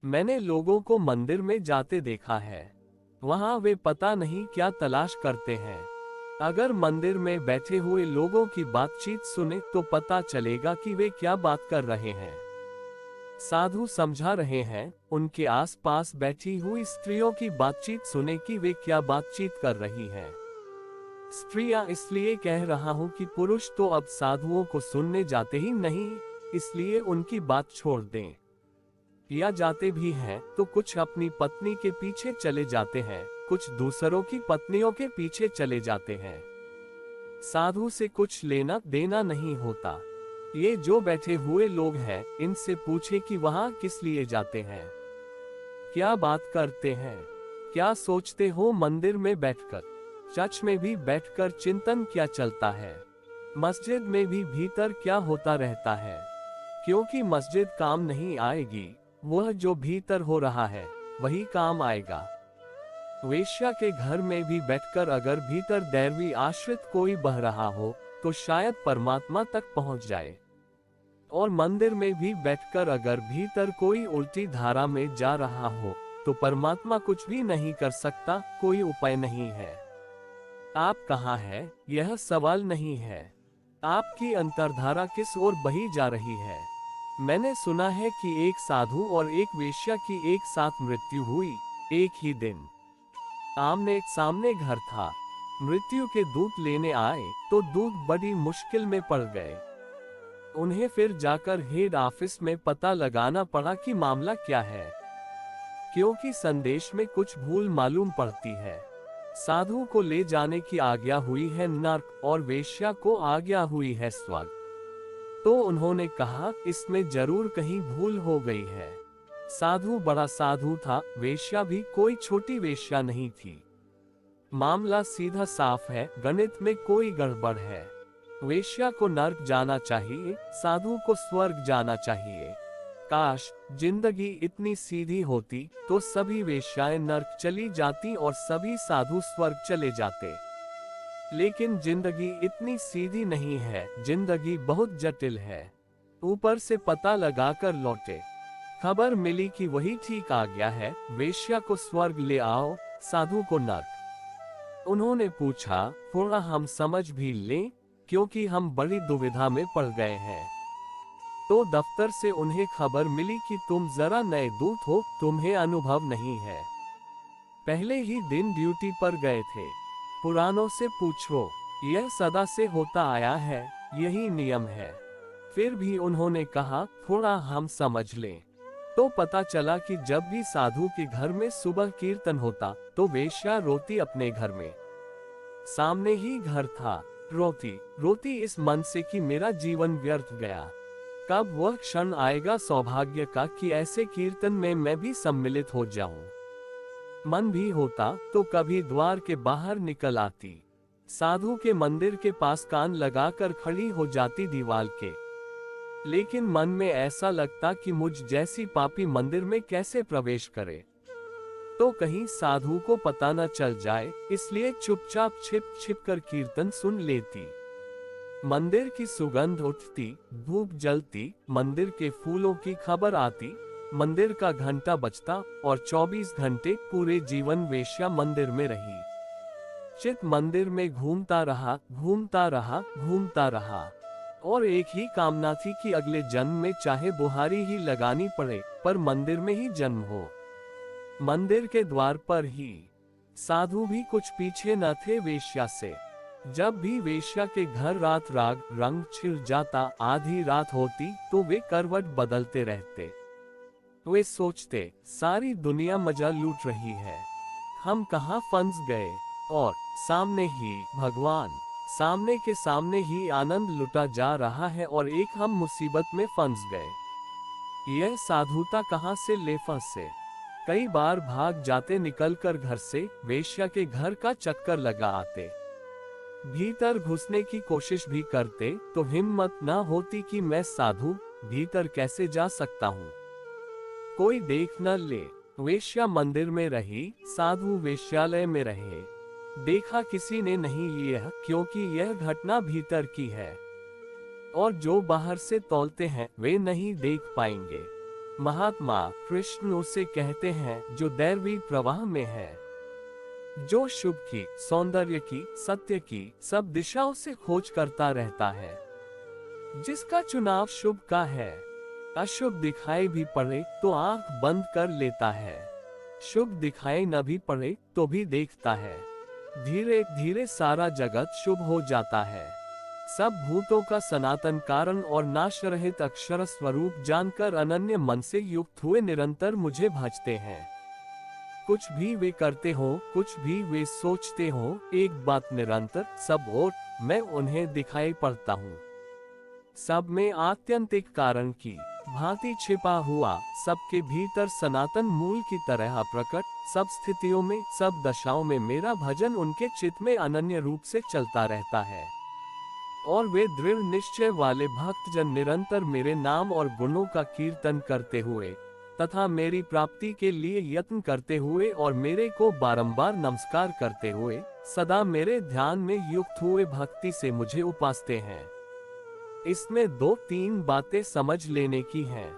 मैंने लोगों को मंदिर में जाते देखा है। वहां वे पता नहीं क्या तलाश करते हैं। अगर मंदिर में बैठे हुए लोगों की बातचीत सुने तो पता चलेगा कि वे क्या बात कर रहे हैं। साधु समझा रहे हैं, उनके आसपास बैठी हुई स्त्रियों की बातचीत सुने कि वे क्या बातचीत कर रही हैं। स्त्रियां इसलिए कह रहा हूं कि पुरुष तो अब साधुओं को सुनने जाते ही नहीं, इसलिए उनकी बात छोड़ दें। या जाते भी हैं तो कुछ अपनी पत्नी के पीछे चले जाते हैं, कुछ दूसरों की पत्नियों के पीछे चले जाते हैं। साधु से कुछ लेना देना नहीं होता। ये जो बैठे हुए लोग हैं, इनसे पूछे कि वहां किस लिए जाते हैं, क्या बात करते हैं, क्या सोचते हो। मंदिर में बैठकर, चर्च में भी बैठकर चिंतन क्या चलता है, मस्जिद में भी भीतर क्या होता रहता है। क्योंकि मस्जिद काम नहीं आएगी, वह जो भीतर हो रहा है वही काम आएगा। वेश्या के घर में भी बैठकर अगर भीतर दैवी आश्रित कोई बह रहा हो तो शायद परमात्मा तक पहुंच जाए। और मंदिर में भी बैठकर अगर भीतर कोई उल्टी धारा में जा रहा हो तो परमात्मा कुछ भी नहीं कर सकता, कोई उपाय नहीं है। आप कहाँ है, यह सवाल नहीं है। आपकी अंतर्धारा किस ओर बही जा रही है। मैंने सुना है कि एक साधु और एक वेश्या की एक साथ मृत्यु हुई, एक ही दिन। आमने सामने घर था। मृत्यु के दूत लेने आए तो दूत बड़ी मुश्किल में पड़ गए। उन्हें फिर जाकर हेड ऑफिस में पता लगाना पड़ा कि मामला क्या है, क्योंकि संदेश में कुछ भूल मालूम पड़ती है। साधु को ले जाने की आज्ञा हुई है नर्क और वेश्या को आज्ञा हुई है स्वर्ग। तो उन्होंने कहा इसमें जरूर कहीं भूल हो गई है। साधु बड़ा साधु था, वेश्या भी कोई छोटी वेश्या नहीं थी। मामला सीधा साफ है, गणित में कोई गड़बड़ है। वेश्या को नर्क जाना चाहिए, साधु को स्वर्ग जाना चाहिए। काश जिंदगी इतनी सीधी होती तो सभी वेश्याएं नर्क चली जाती और सभी साधु स्वर्ग चले जाते। लेकिन जिंदगी इतनी सीधी नहीं है, जिंदगी बहुत जटिल है। ऊपर से पता लगाकर लौटे, खबर मिली कि वही ठीक आ गया है, वेश्या को स्वर्ग ले आओ, साधु को नर्क। उन्होंने पूछा, थोड़ा हम समझ भी लें, क्योंकि हम बड़ी दुविधा में पड़ गए हैं। तो दफ्तर से उन्हें खबर मिली कि तुम जरा नए दूत हो, तुम्हें अनुभव नहीं है, पहले ही दिन ड्यूटी पर गए थे। पुरानों से पूछो, यह सदा से होता आया है, यही नियम है। फिर भी उन्होंने कहा थोड़ा हम समझ लें। तो पता चला कि जब भी साधु के घर में सुबह कीर्तन होता तो वेश्या रोती अपने घर में। सामने ही घर था, रोती रोती इस मन से कि मेरा जीवन व्यर्थ गया। कब वह क्षण आएगा सौभाग्य का कि ऐसे कीर्तन में मैं भी सम्मिलित हो जाऊं। मन भी होता तो कभी द्वार के बाहर निकल आती, साधु के मंदिर के पास कान लगाकर खड़ी हो जाती दीवार के। लेकिन मन में ऐसा लगता कि मुझ जैसी पापी मंदिर में कैसे प्रवेश करे, तो कहीं साधु को पता न चल जाए, इसलिए चुपचाप छिप छिप कर कीर्तन सुन लेती। मंदिर की सुगंध उठती, धूप जलती, मंदिर के फूलों की खबर आती, मंदिर का घंटा बजता और 24 घंटे पूरे जीवन वेश्या मंदिर में रही। चित मंदिर में घूमता रहा, घूमता रहा, घूमता रहा। और एक ही कामना थी कि अगले जन्म में चाहे बुहारी ही लगानी पड़े, पर मंदिर में ही जन्म हो, मंदिर के द्वार पर ही। साधु भी कुछ पीछे न थे वेश्या से। जब भी वेश्या के घर रात राग रंग छिड़ जाता, आधी रात होती तो वे करवट बदलते रहते। वे सोचते सारी दुनिया मजा लूट रही है, हम कहाँ फंस गए। और सामने ही भगवान, सामने के सामने ही आनंद लुटा जा रहा है और एक हम मुसीबत में फंस गए। यह साधुता कहाँ से ले फंसे। कई बार भाग जाते निकलकर घर से, वेश्या के घर का चक्कर लगा आते। भीतर घुसने की कोशिश भी करते तो हिम्मत न होती कि मैं साधु भीतर कैसे जा सकता हूँ, कोई देख न ले। वेश्या मंदिर में रही, साधु वेश्यालय में रहे। देखा किसी ने नहीं यह, क्योंकि यह घटना भीतर की है और जो बाहर से तौलते हैं वे नहीं देख पाएंगे। महात्मा कृष्ण उसे कहते हैं जो दैवी प्रवाह में है, जो शुभ की, सौंदर्य की, सत्य की सब दिशाओं से खोज करता रहता है, जिसका चुनाव शुभ का है। अशुभ दिखाई भी पड़े तो आंख बंद कर लेता है, शुभ दिखाई न भी पड़े तो भी देखता है। धीरे धीरे सारा जगत शुभ हो जाता है। सब भूतों का सनातन कारण और नाशरहित अक्षर स्वरूप जानकर अनन्य मन से युक्त हुए निरंतर मुझे भजते हैं। कुछ भी वे करते हो, कुछ भी वे सोचते हो, एक बात निरंतर सब और मैं उन्हें दिखाई पड़ता हूँ। सब में आत्यंतिक कारण की भांति छिपा हुआ, सबके भीतर सनातन मूल की तरह प्रकट, सब स्थितियों में, सब दशाओं में मेरा भजन उनके चित्त में अनन्य रूप से चलता रहता है। और वे दृढ़ निश्चय वाले भक्तजन निरंतर मेरे नाम और गुणों का कीर्तन करते हुए तथा मेरी प्राप्ति के लिए यत्न करते हुए और मेरे को बारंबार नमस्कार करते हुए सदा मेरे ध्यान में युक्त हुए भक्ति से मुझे उपासते हैं। इसमें 2-3 बातें समझ लेने की हैं।